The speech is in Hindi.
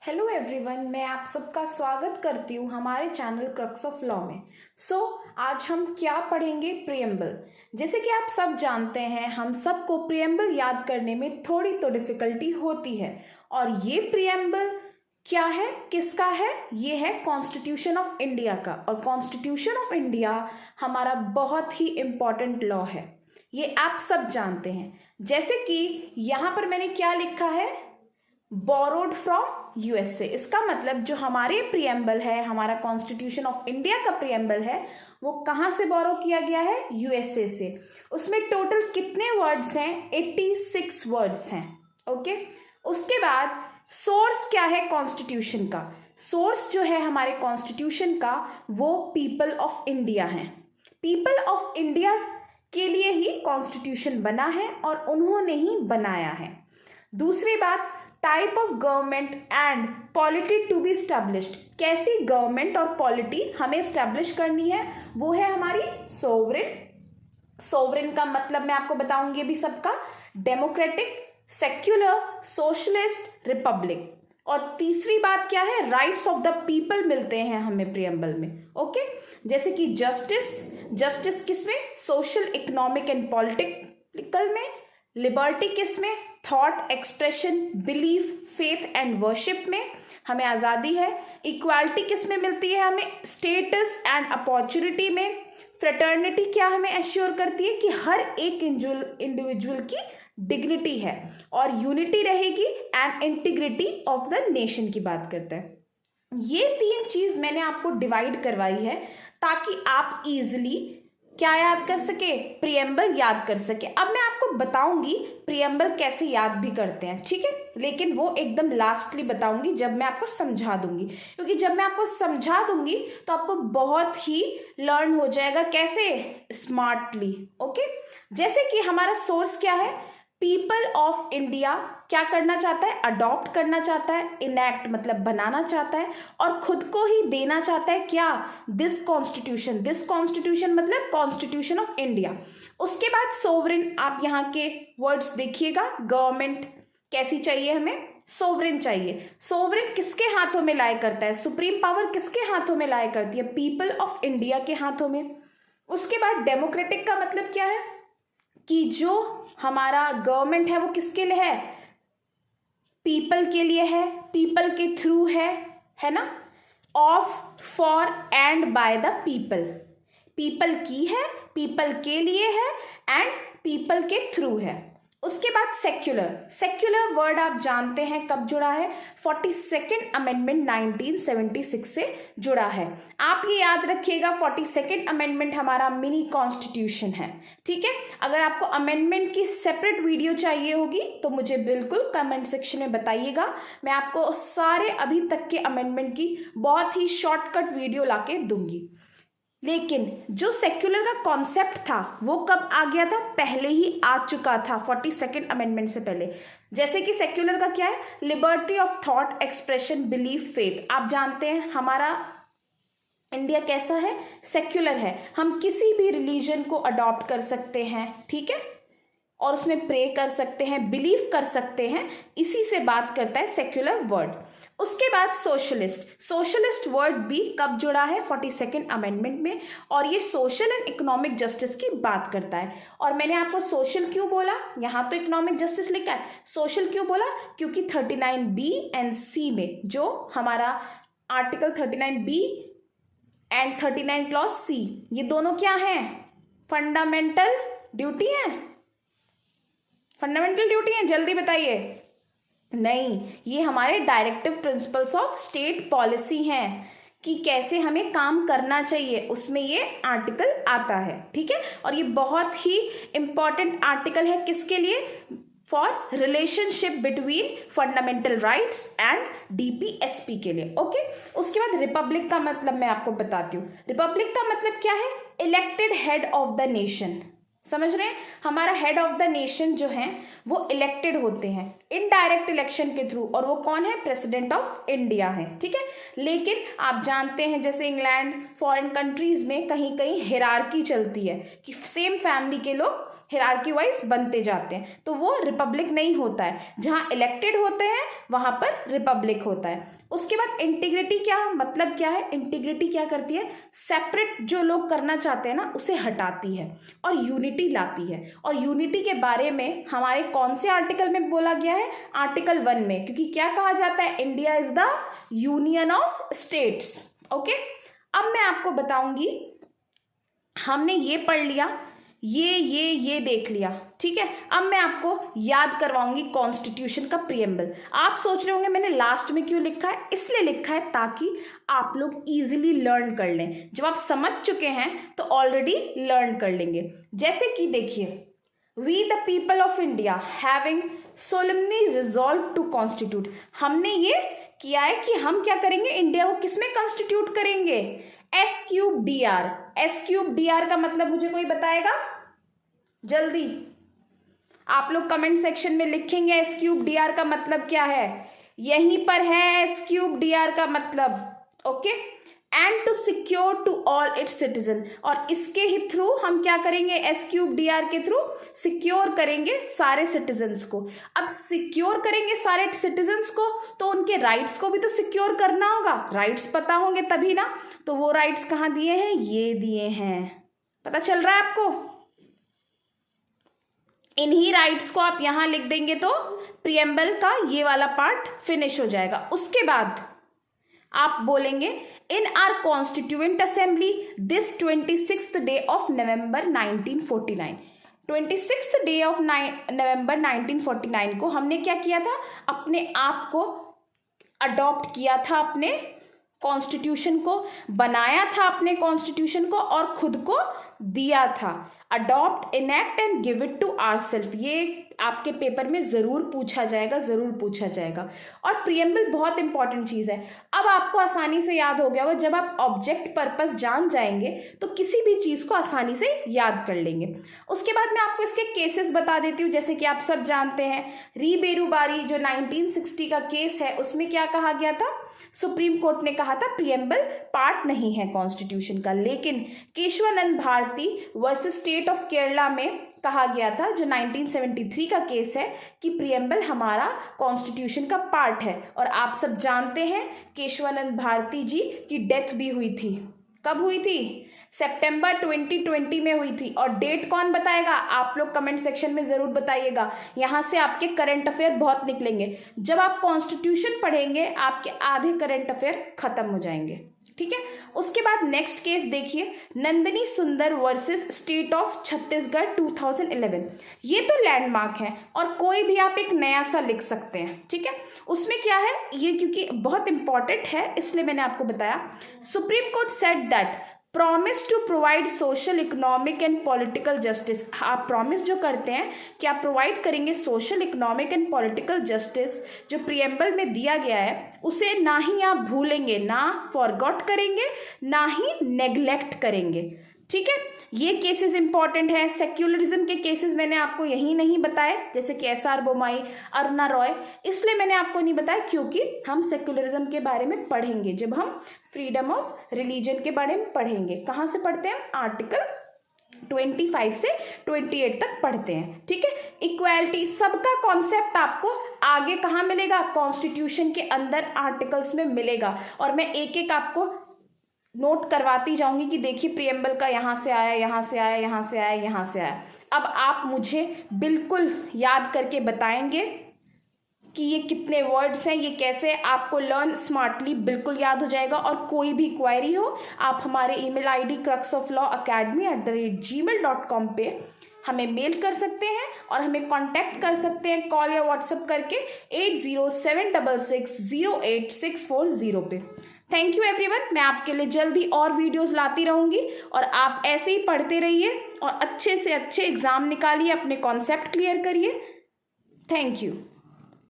हेलो एवरीवन, मैं आप सबका स्वागत करती हूँ हमारे चैनल क्रक्स ऑफ लॉ में। आज हम क्या पढ़ेंगे? प्रियम्बल। जैसे कि आप सब जानते हैं, हम सबको प्रियम्बल याद करने में थोड़ी तो डिफिकल्टी होती है। और ये प्रियम्बल क्या है, किसका है? ये है कॉन्स्टिट्यूशन ऑफ इंडिया का। और कॉन्स्टिट्यूशन ऑफ इंडिया हमारा बहुत ही इम्पॉर्टेंट लॉ है, ये आप सब जानते हैं। जैसे कि यहाँ पर मैंने क्या लिखा है, बोरोड फ्रॉम यूएसए। इसका मतलब जो हमारे प्रियम्बल है, हमारा कॉन्स्टिट्यूशन ऑफ इंडिया का प्रियम्बल है, वो कहाँ से बोरो किया गया है? यूएसए से। उसमें टोटल कितने वर्ड्स हैं? 86 वर्ड्स हैं। ओके। उसके बाद सोर्स क्या है कॉन्स्टिट्यूशन का? सोर्स जो है हमारे कॉन्स्टिट्यूशन का, वो पीपल ऑफ इंडिया है। पीपल ऑफ इंडिया के लिए ही कॉन्स्टिट्यूशन बना है और उन्होंने ही बनाया है। दूसरी बात, type of government and polity to be established. कैसी गवर्नमेंट और पॉलिटी हमें स्टैब्लिश करनी है, वो है हमारी सोवरेन। सोवरेन का मतलब मैं आपको बताऊंगी अभी सबका। Democratic, secular, socialist, Republic. और तीसरी बात क्या है? राइट्स ऑफ द पीपल मिलते हैं हमें प्रियम्बल में। ओके। जैसे कि जस्टिस, जस्टिस किसमें? सोशल, इकोनॉमिक एंड पॉलिटिकल में। लिबर्टी किसमें? Thought, expression, belief, faith and worship में हमें आज़ादी है। इक्वालिटी किस में मिलती है हमें? स्टेटस एंड अपॉर्चुनिटी में। फ्रेटर्निटी क्या हमें एश्योर करती है कि हर एक इंडिविजुअल की डिग्निटी है। और यूनिटी रहेगी and integrity of the nation की बात करते हैं। ये तीन चीज मैंने आपको डिवाइड करवाई है ताकि आप इजिली क्या याद कर सके? प्रियम्बल याद कर सके। अब मैं आपको बताऊंगी प्रियम्बल कैसे याद भी करते हैं, ठीक है? लेकिन वो एकदम लास्टली बताऊंगी जब मैं आपको समझा दूंगी, क्योंकि जब मैं आपको समझा दूंगी तो आपको बहुत ही लर्न हो जाएगा। कैसे? स्मार्टली। ओके। जैसे कि हमारा सोर्स क्या है? पीपल ऑफ इंडिया क्या करना चाहता है? अडॉप्ट करना चाहता है। इनैक्ट मतलब बनाना चाहता है और खुद को ही देना चाहता है क्या? This constitution. दिस कॉन्स्टिट्यूशन मतलब कॉन्स्टिट्यूशन ऑफ इंडिया। उसके बाद सोवरेन, आप यहाँ के वर्ड्स देखिएगा। गवर्नमेंट कैसी चाहिए हमें? सोवरेन चाहिए। सोवरेन किसके हाथों में लाया करता है? सुप्रीम पावर किसके हाथों में लाया करती है? पीपल ऑफ इंडिया के हाथों में। उसके बाद डेमोक्रेटिक का मतलब क्या है कि जो हमारा गवर्नमेंट है वो किसके लिए है? पीपल के लिए है, पीपल के थ्रू है ना? Of, for and by the people. People की है, पीपल के लिए है एंड पीपल के थ्रू है। उसके बाद सेक्युलर। सेक्युलर वर्ड आप जानते हैं कब जुड़ा है? 42nd अमेंडमेंट 1976 से जुड़ा है। आप ये याद रखिएगा, 42nd अमेंडमेंट हमारा मिनी कॉन्स्टिट्यूशन है, ठीक है? अगर आपको अमेंडमेंट की सेपरेट वीडियो चाहिए होगी तो मुझे बिल्कुल कमेंट सेक्शन में बताइएगा। मैं आपको सारे अभी तक के अमेंडमेंट की बहुत ही शॉर्टकट वीडियो लाके दूंगी। लेकिन जो सेक्युलर का कॉन्सेप्ट था वो कब आ गया था? पहले ही आ चुका था 42nd अमेंडमेंट से पहले। जैसे कि सेक्युलर का क्या है? Liberty of thought, expression, belief, faith. आप जानते हैं हमारा इंडिया कैसा है? सेक्युलर है। हम किसी भी रिलीजन को अडॉप्ट कर सकते हैं, ठीक है? और उसमें प्रे कर सकते हैं, बिलीव कर सकते हैं। इसी से बात करता है सेक्युलर वर्ड। उसके बाद सोशलिस्ट। सोशलिस्ट वर्ड भी कब जुड़ा है? 42nd अमेंडमेंट में। और ये सोशल एंड इकोनॉमिक जस्टिस की बात करता है। और मैंने आपको सोशल क्यों बोला? यहाँ तो इकोनॉमिक जस्टिस लिखा है, सोशल क्यों बोला? क्योंकि 39B एंड C में जो हमारा article 39B and 39 clause C, ये दोनों क्या हैं? फंडामेंटल ड्यूटी है। फंडामेंटल ड्यूटी है, जल्दी बताइए। नहीं, ये हमारे directive principles of state policy हैं कि कैसे हमें काम करना चाहिए, उसमें ये आर्टिकल आता है, ठीक है? और ये बहुत ही इंपॉर्टेंट आर्टिकल है किसके लिए? For relationship between fundamental rights and DPSP के लिए। ओके। उसके बाद रिपब्लिक का मतलब मैं आपको बताती हूँ। रिपब्लिक का मतलब क्या है? Elected head of the nation. समझ रहे हैं? हमारा हेड ऑफ द नेशन जो है वो इलेक्टेड होते हैं इनडायरेक्ट इलेक्शन के थ्रू, और वो कौन है? प्रेसिडेंट ऑफ इंडिया है, ठीक है? लेकिन आप जानते हैं जैसे इंग्लैंड, फॉरेन कंट्रीज में कहीं कहीं हिरार्की चलती है कि सेम फैमिली के लोग हिरार्की वाइज बनते जाते हैं, तो वो रिपब्लिक नहीं होता है। जहाँ इलेक्टेड होते हैं वहाँ पर रिपब्लिक होता है। उसके बाद इंटीग्रिटी क्या मतलब क्या है? इंटीग्रिटी क्या करती है? सेपरेट जो लोग करना चाहते हैं ना उसे हटाती है और यूनिटी लाती है। और यूनिटी के बारे में हमारे कौन से आर्टिकल में बोला गया है? आर्टिकल 1 में, क्योंकि क्या कहा जाता है? India is the union of states. Okay, अब मैं आपको बताऊंगी, हमने ये पढ़ लिया, ये देख लिया, ठीक है। अब मैं आपको याद करवाऊंगी कॉन्स्टिट्यूशन का प्रीएम्बल। आप सोच रहे होंगे मैंने लास्ट में क्यों लिखा है? इसलिए लिखा है ताकि आप लोग इजीली लर्न कर लें। जब आप समझ चुके हैं तो ऑलरेडी लर्न कर लेंगे। जैसे कि देखिए, we the people of India having solemnly resolved to constitute, हमने ये किया है कि हम क्या करेंगे? इंडिया को किसमें कॉन्स्टिट्यूट करेंगे? S3DR। S3DR का मतलब मुझे कोई बताएगा? जल्दी आप लोग कमेंट सेक्शन में लिखेंगे S3DR का मतलब क्या है। यहीं पर है S3DR का मतलब। Okay, and to secure to all its citizen, और इसके ही थ्रू हम क्या करेंगे? S3DR के थ्रू सिक्योर करेंगे सारे सिटीजन्स को। अब सिक्योर करेंगे सारे सिटीजन्स को तो उनके राइट्स को भी तो सिक्योर करना होगा। राइट्स पता होंगे तभी ना। तो वो राइट्स कहाँ दिए हैं? ये दिए हैं। पता चल रहा है आपको? इन्हीं राइट्स को आप यहां लिख देंगे तो प्रीएम्बल का ये वाला पार्ट फिनिश हो जाएगा। उसके बाद आप बोलेंगे इन our constituent assembly this 26th day of November 1949। 26th day of November 1949 को हमने क्या किया था? अपने आप को अडॉप्ट किया था, अपने कॉन्स्टिट्यूशन को बनाया था, अपने कॉन्स्टिट्यूशन को, और खुद को दिया था। Adopt, enact and give it to ourselves, ये आपके पेपर में जरूर पूछा जाएगा, जरूर पूछा जाएगा। और प्रीएम्बल बहुत इंपॉर्टेंट चीज है। अब आपको आसानी से याद हो गया होगा, जब आप ऑब्जेक्ट पर्पस जान जाएंगे तो किसी भी चीज को आसानी से याद कर लेंगे। उसके बाद मैं आपको इसके केसेस बता देती हूँ। जैसे कि आप सब जानते हैं, री बेरूबारी जो 1960 का केस है, उसमें क्या कहा गया था? सुप्रीम कोर्ट ने कहा था प्रीएम्बल पार्ट नहीं है कॉन्स्टिट्यूशन का। लेकिन Kesavananda Bharati versus state of Kerala में कहा गया था, जो 1973 का केस है, कि प्रीएम्बल हमारा कॉन्स्टिट्यूशन का पार्ट है। और आप सब जानते हैं केशवानंद भारती जी की डेथ भी हुई थी। कब हुई थी? सितंबर 2020 में हुई थी। और डेट कौन बताएगा? आप लोग कमेंट सेक्शन में जरूर बताइएगा। यहां से आपके करंट अफेयर बहुत निकलेंगे। जब आप कॉन्स्टिट्यूशन पढ़ेंगे आपके आधे करंट अफेयर खत्म हो जाएंगे, ठीक है। उसके बाद नेक्स्ट केस देखिए, नंदिनी सुंदर वर्सेस स्टेट ऑफ छत्तीसगढ़ 2011। ये तो लैंडमार्क है और कोई भी आप एक नया सा लिख सकते हैं, ठीक है। उसमें क्या है ये, क्योंकि बहुत इंपॉर्टेंट है इसलिए मैंने आपको बताया। Supreme court said that promise to provide social, economic and political justice. आप प्रॉमिस जो करते हैं कि आप प्रोवाइड करेंगे social, economic and political justice, जो प्रीएम्बल में दिया गया है, उसे ना ही आप भूलेंगे, ना फॉरगॉट करेंगे, ना ही नेग्लेक्ट करेंगे, ठीक है। ये केसेस इंपॉर्टेंट है। सेक्युलरिज्म के केसेस मैंने आपको यही नहीं बताए, जैसे कि SR बोमाई, अरुणा रॉय, इसलिए मैंने आपको नहीं बताया क्योंकि हम सेक्युलरिज्म के बारे में पढ़ेंगे जब हम फ्रीडम ऑफ रिलीजन के बारे में पढ़ेंगे। कहाँ से पढ़ते हैं? आर्टिकल 25 से 28 तक पढ़ते हैं, ठीक है। इक्वालिटी, सबका कॉन्सेप्ट आपको आगे कहाँ मिलेगा? कॉन्स्टिट्यूशन के अंदर आर्टिकल्स में मिलेगा। और मैं एक एक आपको नोट करवाती जाऊंगी कि देखिए प्रीएम्बल का यहाँ से आया, यहाँ से आया, यहाँ से आया, यहाँ से आया। अब आप मुझे बिल्कुल याद करके बताएंगे कि ये कितने वर्ड्स हैं, ये कैसे आपको लर्न स्मार्टली बिल्कुल याद हो जाएगा। और कोई भी क्वेरी हो आप हमारे ईमेल आईडी cruxoflawacademy@gmail.com पे हमें मेल कर सकते हैं और हमें कांटेक्ट कर सकते हैं कॉल या व्हाट्सएप करके 8076608640 पे। Thank you everyone. मैं आपके लिए जल्दी और वीडियोस लाती रहूंगी और आप ऐसे ही पढ़ते रहिए और अच्छे से अच्छे एग्जाम निकालिए, अपने कॉन्सेप्ट क्लियर करिए। Thank you.